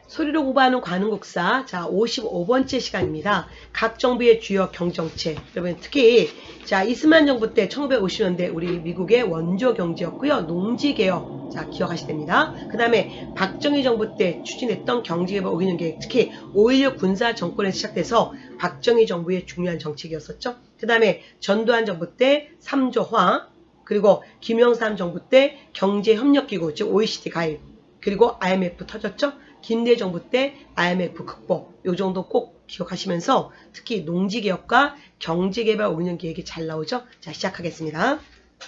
소리로 공부하는 관음국사. 자, 55번째 시간입니다. 각 정부의 주요 경정책. 여러분, 특히, 자, 이스만 정부 때 1950년대 우리 미국의 원조 경제였고요. 농지개혁. 자, 기억하셔야 됩니다. 그 다음에 박정희 정부 때 추진했던 경제개발 5개년 계획. 특히 5.16 군사 정권에서 시작돼서 박정희 정부의 중요한 정책이었었죠. 그 다음에 전두환 정부 때 3조화. 그리고 김영삼 정부 때 경제협력기구, 즉 OECD 가입. 그리고 IMF 터졌죠. 김대 정부 때 IMF 극복, 요 정도 꼭 기억하시면서 특히 농지개혁과 경제개발 5년 계획이 잘 나오죠. 자, 시작하겠습니다.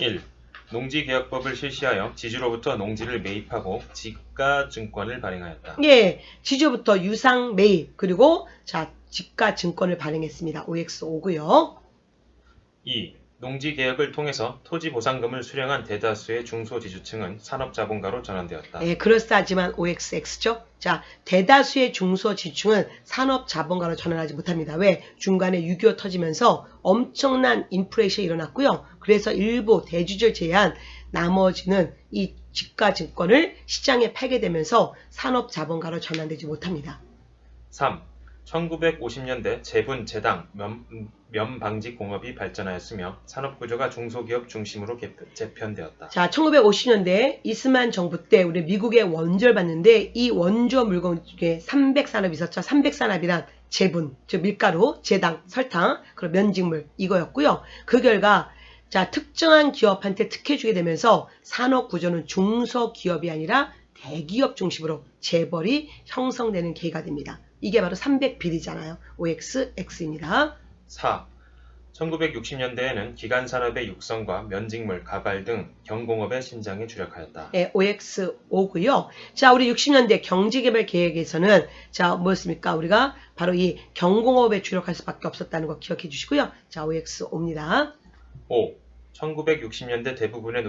1. 농지개혁법을 실시하여 지주로부터 농지를 매입하고 지가증권을 발행하였다. 예, 지주부터 유상 매입, 그리고 자, 지가증권을 발행했습니다. OX5고요. 2. 농지개혁을 통해서 토지보상금을 수령한 대다수의 중소지주층은 산업자본가로 전환되었다. 예, 그럴싸하지만 OXX죠. 자, 대다수의 중소지주층은 산업자본가로 전환하지 못합니다. 왜? 중간에 6.25 터지면서 엄청난 인플레이션이 일어났고요. 그래서 일부 대주주를 제외한 나머지는 이 지가증권을 시장에 팔게 되면서 산업자본가로 전환되지 못합니다. 3. 1950년대 재분, 재당, 면방직 공업이 발전하였으며 산업구조가 중소기업 중심으로 재편되었다. 자, 1950년대 이스만 정부 때 우리 미국의 원조를 봤는데 이 원조 물건 중에 300산업이 있었죠. 300산업이란 재분, 즉 밀가루, 재당, 설탕, 그리고 면직물 이거였고요. 그 결과 자, 특정한 기업한테 특혜주게 되면서 산업구조는 중소기업이 아니라 대기업 중심으로 재벌이 형성되는 계기가 됩니다. 이게 바로 300비리잖아요. OXX입니다. 4. 1960년대에는 기간산업의 육성과 면직물, 가발 등 경공업의 신장에 주력하였다. 네, OX5고요. 자, 우리 60년대 경제개발 계획에서는 자, 뭐였습니까? 우리가 바로 이 경공업에 주력할 수밖에 없었다는 거 기억해 주시고요. 자, OX5입니다. 5. 1960년대 대부분의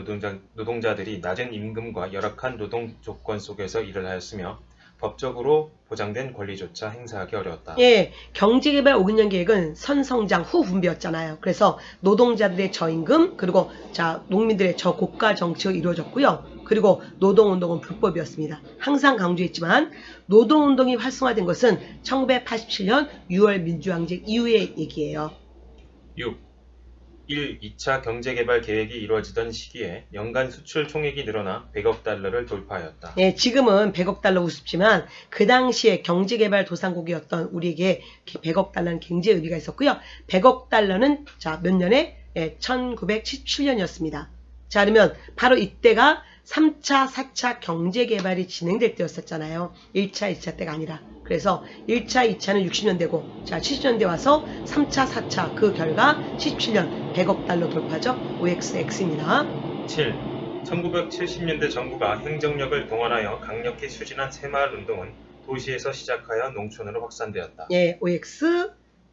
노동자들이 낮은 임금과 열악한 노동 조건 속에서 일을 하였으며 법적으로 보장된 권리조차 행사하기 어려웠다. 예, 경제개발 5개년 계획은 선성장 후분배였잖아요. 그래서 노동자들의 저임금, 그리고 자, 농민들의 저고가 정책이 이루어졌고요. 그리고 노동운동은 불법이었습니다. 항상 강조했지만 노동운동이 활성화된 것은 1987년 6월 민주항쟁 이후의 얘기예요. 6. 1. 2차 경제개발 계획이 이루어지던 시기에 연간 수출 총액이 늘어나 100억 달러를 돌파하였다. 예, 지금은 100억 달러 우습지만 그 당시에 경제개발 도상국이었던 우리에게 100억 달러는 굉장히 의미가 있었고요. 100억 달러는 자, 몇 년에? 예, 1977년이었습니다. 자, 그러면 바로 이때가 3차, 4차 경제개발이 진행될 때였었잖아요. 1차, 2차 때가 아니라. 그래서 1차, 2차는 60년대고 자, 70년대 와서 3차, 4차 그 결과 77년 100억 달러 돌파죠. OXX입니다. 7. 1970년대 정부가 행정력을 동원하여 강력히 추진한 새마을운동은 도시에서 시작하여 농촌으로 확산되었다. 예,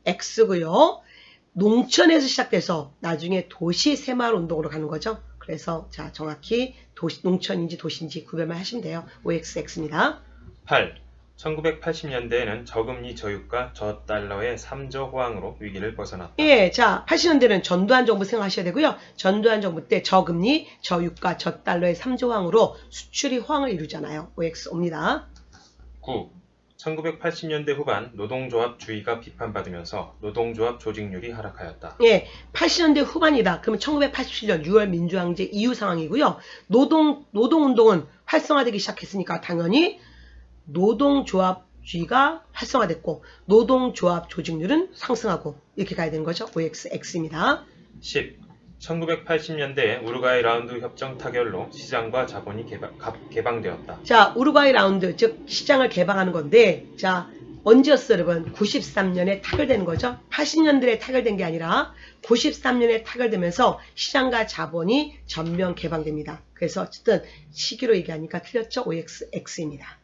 OXX고요. 농촌에서 시작돼서 나중에 도시 새마을운동으로 가는 거죠. 그래서 자, 정확히 농촌인지 도시인지 구별만 하시면 돼요. OXX입니다. 8. 1980년대에는 저금리 저유가 저달러의 3조 호황으로 위기를 벗어났다. 예, 자, 80년대는 전두환 정부 생각하셔야 되고요. 전두환 정부 때 저금리, 저유가, 저달러의 3조 호황으로 수출이 호황을 이루잖아요. OX입니다. 9. 1980년대 후반 노동조합주의가 비판받으면서 노동조합 조직률이 하락하였다. 예, 80년대 후반이다. 그러면 1987년 6월 민주항쟁 이후 상황이고요. 노동운동은 활성화되기 시작했으니까 당연히 노동조합주의가 활성화됐고 노동조합 조직률은 상승하고 이렇게 가야 되는 거죠. OXX입니다. 10. 1980년대에 우루과이 라운드 협정 타결로 시장과 자본이 개방되었다. 자, 우루과이 라운드, 즉 시장을 개방하는 건데 자, 언제였어요, 여러분? 93년에 타결되는 거죠. 80년대에 타결된 게 아니라 93년에 타결되면서 시장과 자본이 전면 개방됩니다. 그래서 어쨌든 시기로 얘기하니까 틀렸죠. OXX입니다.